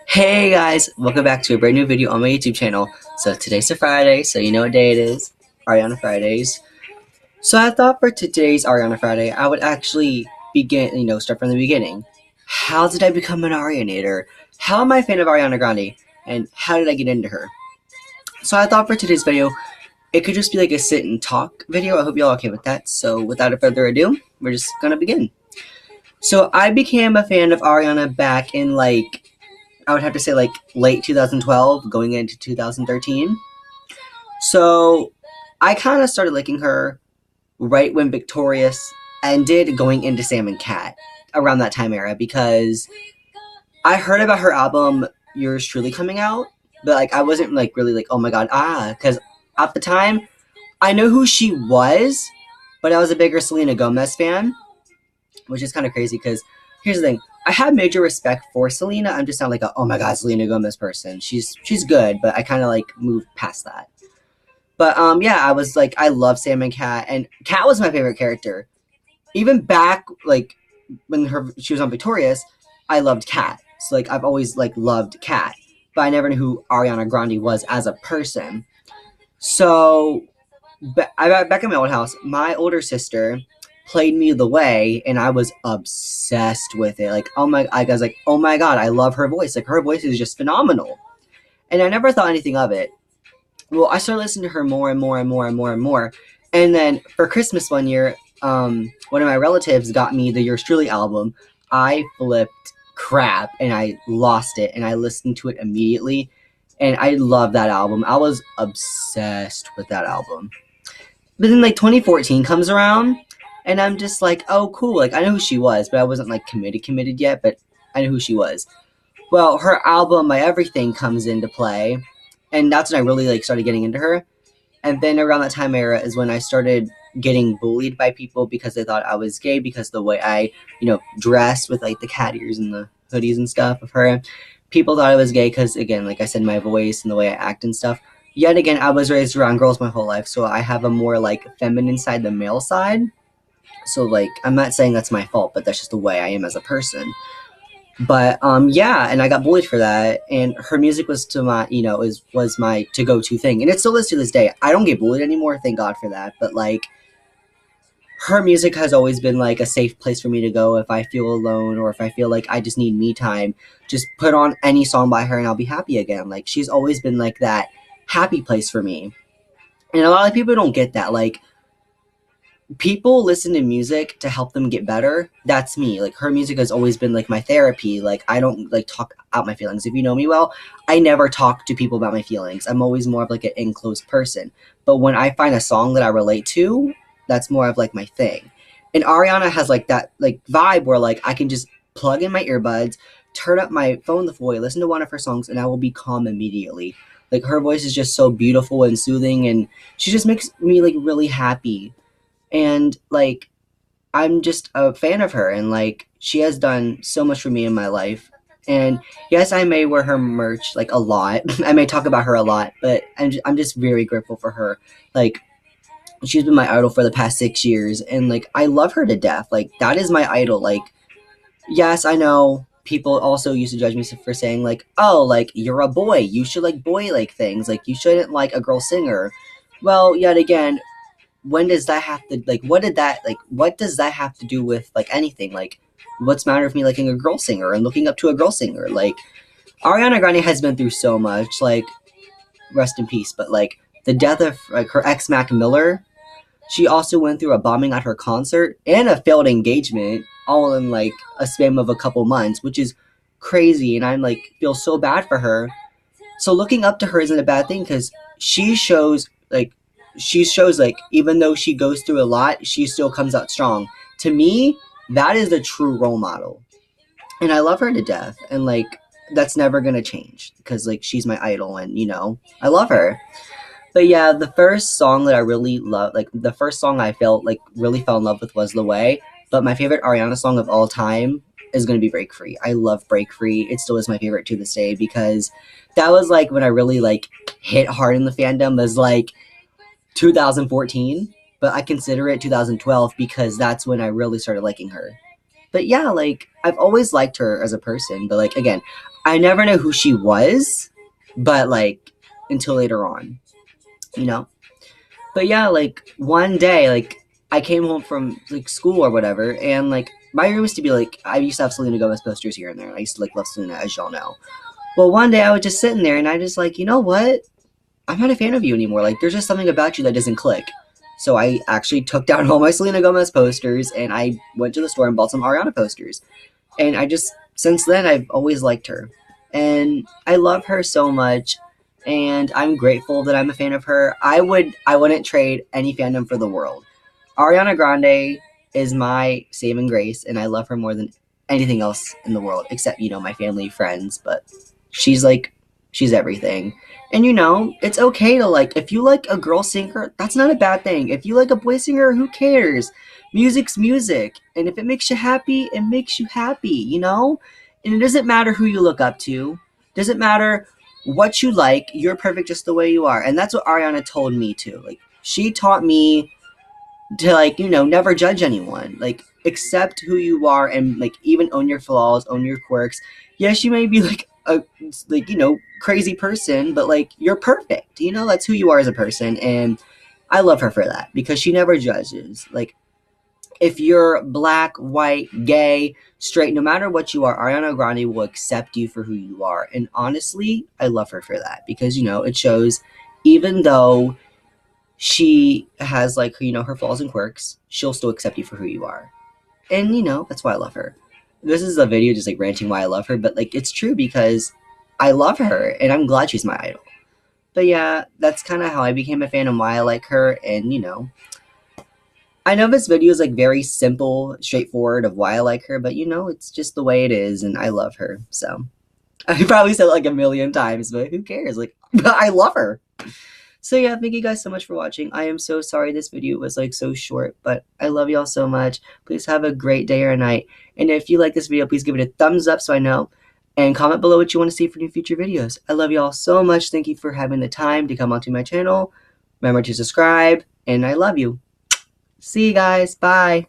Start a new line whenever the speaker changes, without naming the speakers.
Hey guys, welcome back to a brand new video on my YouTube channel. So today's a Friday, so you know what day it is, Ariana Fridays. So I thought for today's Ariana Friday, I would actually start from the beginning. How did I become an Arianator? How am I a fan of Ariana Grande? And how did I get into her? So I thought for today's video, it could just be like a sit and talk video. I hope y'all are okay with that. So without further ado, we're just gonna begin. So I became a fan of Ariana back in I would have to say late 2012 going into 2013. So I kind of started liking her right when Victorious ended, going into Sam and Cat around that time era, because I heard about her album Yours Truly coming out, but I wasn't really oh my god, because at the time I know who she was, but I was a bigger Selena Gomez fan, which is kind of crazy because here's the thing. I have major respect for Selena. I'm just not like a, oh my god, Selena Gomez person. She's good, but I kind of moved past that. But yeah, I was I love Sam and Cat, and Cat was my favorite character. Even back when she was on Victorious, I loved Cat. So I've always loved Cat, but I never knew who Ariana Grande was as a person. So back in my old house, my older sister played Me the Way, and I was obsessed with it. I was like, oh my god, I love her voice. Her voice is just phenomenal. And I never thought anything of it. Well, I started listening to her more and more and more and more and more. And then for Christmas one year, one of my relatives got me the Yours Truly album. I flipped crap and I lost it, and I listened to it immediately. And I love that album. I was obsessed with that album. But then 2014 comes around, and I'm just oh, cool. I know who she was, but I wasn't committed yet, but I knew who she was. Well, her album, My Everything, comes into play, and that's when I really started getting into her. And then around that time era is when I started getting bullied by people because they thought I was gay because of the way I, dressed with the cat ears and the hoodies and stuff of her. People thought I was gay because, again, like I said, my voice and the way I act and stuff. Yet again, I was raised around girls my whole life, so I have a more feminine side than male side. So I'm not saying that's my fault, but that's just the way I am as a person. But yeah, and I got bullied for that, and her music was to my was my to go to thing, and it still is to this day. I don't get bullied anymore, thank God for that. But her music has always been a safe place for me to go if I feel alone, or if I feel I just need me time. Just put on any song by her and I'll be happy again. She's always been that happy place for me. And a lot of people don't get that. People listen to music to help them get better. That's me. Her music has always been my therapy. I don't talk out my feelings. If you know me well, I never talk to people about my feelings. I'm always more of an enclosed person. But when I find a song that I relate to, that's more of my thing. And Ariana has that vibe where I can just plug in my earbuds, turn up my phone the full way, listen to one of her songs, and I will be calm immediately. Her voice is just so beautiful and soothing, and she just makes me really happy. And I'm just a fan of her, and she has done so much for me in my life. And yes, I may wear her merch a lot. I may talk about her a lot, but I'm just very grateful for her. She's been my idol for the past 6 years, and I love her to death. That is my idol. Yes, I know people also used to judge me for saying oh, you're a boy, you should boy things, you shouldn't a girl singer. Well, yet again, when does that have to what does that have to do with anything? What's the matter with me liking a girl singer and looking up to a girl singer? Ariana Grande has been through so much, rest in peace, but the death of her ex Mac Miller. She also went through a bombing at her concert and a failed engagement, all in a span of a couple months, which is crazy, and I'm feel so bad for her. So looking up to her isn't a bad thing, because she shows even though she goes through a lot, she still comes out strong. To me, that is the true role model, and I love her to death, and that's never gonna change, because she's my idol, and I love her. But yeah, the first song that I really love, the first song I felt really fell in love with was The Way. But my favorite Ariana song of all time is going to be Break Free. I love Break Free. It still is my favorite to this day, because that was when I really hit hard in the fandom. Was 2014, but I consider it 2012 because that's when I really started liking her. But yeah, like I've always liked her as a person, but like again, I never know who she was, but like until later on, you know? But yeah, like one day, like I came home from like school or whatever, and like my room used to be like I used to have Selena Gomez posters here and there. I used to like love Selena, as y'all know. Well, one day I was just sitting there and I just like, you know what? I'm not a fan of you anymore. Like there's just something about you that doesn't click. So I actually took down all my Selena Gomez posters and I went to the store and bought some Ariana posters. And I just since then I've always liked her. And I love her so much and I'm grateful that I'm a fan of her. I wouldn't trade any fandom for the world. Ariana Grande is my saving grace and I love her more than anything else in the world except, you know, my family, friends, but she's like she's everything. And you know, it's okay to like if you like a girl singer, that's not a bad thing. If you like a boy singer, who cares? Music's music, and if it makes you happy, it makes you happy, you know? And it doesn't matter who you look up to. Doesn't matter what you like. You're perfect just the way you are. And that's what Ariana told me too. Like she taught me to like, you know, never judge anyone. Like accept who you are and like even own your flaws, own your quirks. Yes, you may be like a like, you know, crazy person, but like you're perfect. You know, that's who you are as a person and I love her for that because she never judges. Like if you're black, white, gay, straight, no matter what you are, Ariana Grande will accept you for who you are. And honestly, I love her for that because, you know, it shows even though she has like, you know, her flaws and quirks, she'll still accept you for who you are. And, you know, that's why I love her. This is a video just like ranting why I love her, but like it's true because I love her and I'm glad she's my idol. But yeah, that's kind of how I became a fan and why I like her. And, you know, I know this video is like very simple, straightforward of why I like her, but you know, it's just the way it is and I love her. So I probably said it like a million times, but who cares? Like, I love her. So yeah, thank you guys so much for watching. I am so sorry this video was like so short, but I love y'all so much. Please have a great day or night. And if you like this video, please give it a thumbs up so I know. And comment below what you want to see for new future videos. I love y'all so much. Thank you for having the time to come onto my channel. Remember to subscribe, and I love you. See you guys. Bye.